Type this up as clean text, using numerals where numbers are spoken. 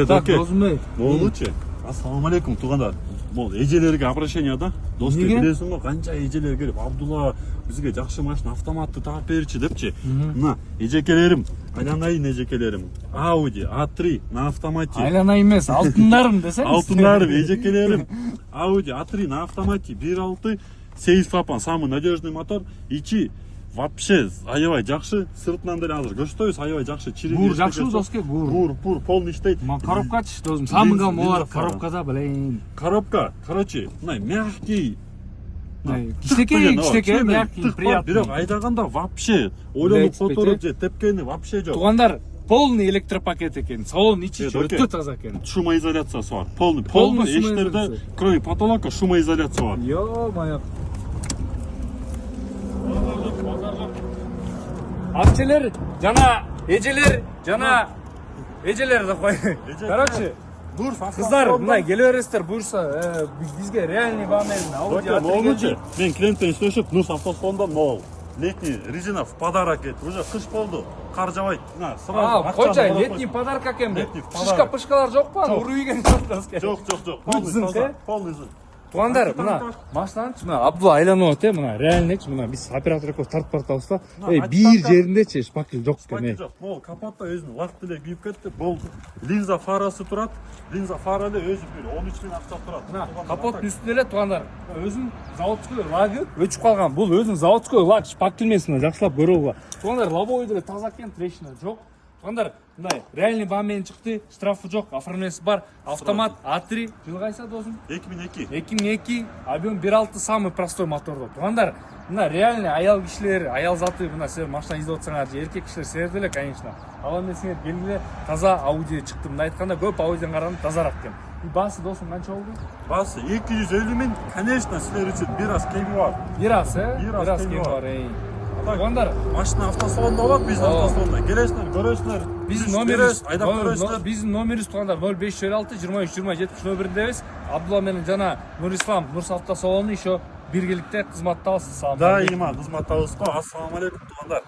Так, досым болчу. Ассаламу алейкум туугандар. Бул эжелерге обращение да. Доступ билесиң го, канча эжелер келип, Абдулла бизге жакшы машина автоматты таап берчи депчи. Мына эжекелерим, айланайын эжекелерим. Audi A3 на автомате. Айланай эмес, алтындарым десеңиз. Алтындарым, эжекелерим. Audi A3 на автомате 1.6 8 клапан, самый надежный мотор. Ичи вообще аябай жакшы, сыртынан деле азыр көчтөбүз, аябай жакшы чирик. Гур жакшыбы доске, гур. Пур полный иштейт. Коробкачы досым, самыгам олар коробкада билейин. Коробка, короче, мына мягкий. Кичинекей, мягкий, приятный. Бирок айдаганда вообще ойлонуп которуп же тепкени вообще жок. Туугандар, полный электропакет экен. Салон ичи өтө таза экен. Шумоизоляциясы бар. Полный эштерде, кроме потолока, шумоизоляция бар. Ё-моё. Акчелер жана эжелер да кой. Короче, кыздар, мына келе бересиздер, буюрса бизге реальный баамен Audi A3 мен клиентпен иштешип, Нус автосалондан могул. Летний резина в подарок эт. Уже кыш болду. Кар жабайт. Мына сразу. Койча, летний подарок экен бе. Шишка-пышкалар жок па? Уруйген жок. Жок. Полный зын. Туугандар, мына машинанычы, мына Абдулла айланып атты, мына реальныйчы, мына биз оператор экөөбүз тартып баратабыз да. Бир жериндечи шпакел жок экен. Жок, могул капотто өзүнүн лак деле күйүп кетти. Болду. Линза фарасы турат. Линза фара эле өзү бир 13 миң акча турат. Мына капоттун үстүндө эле туугандар, өзүнүн заводской лагы өчүп калган. Бул өзүнүн заводской лаг шпакелмесин жакшылап көрөбү. Туугандар, лобовой деле таза экен, трещина жок. Туугандар, мындай реальный баамен чыкты, штрафы жок, оформлениеси бар. Автомат A3 жылы кайсы досум? 2002. Объем 1.6 самый простой мотордо. Туугандар, мына реальный аял кишилер, аял заты, мына силер машина издеп атсаңар, же эркек кишилер силер деле, конечно. Ал эми силер келгиле таза Audi чыкты. Мында айтканда көп Audi'дан караганда тазараак экен. Басы досум канча болду? Басы 250 миң. Конечно, силер үчүн бир аз кеми бар. Бир аз кеми бар. Туугандар, машина автосалонда болот, биздин автосалонда. Келесиңер, көрөсүңөр. Биздин номерибиз, айдап көрөсүңөр. Биздин номерибиз туугандар 0506 23 20 70 номериндебиз. Абдулла менен жана Нурислам Нурс автосалону еще биргеликте кызматтабыз. Дайыма кызматтабыз го. Ассаламу алейкум туугандар.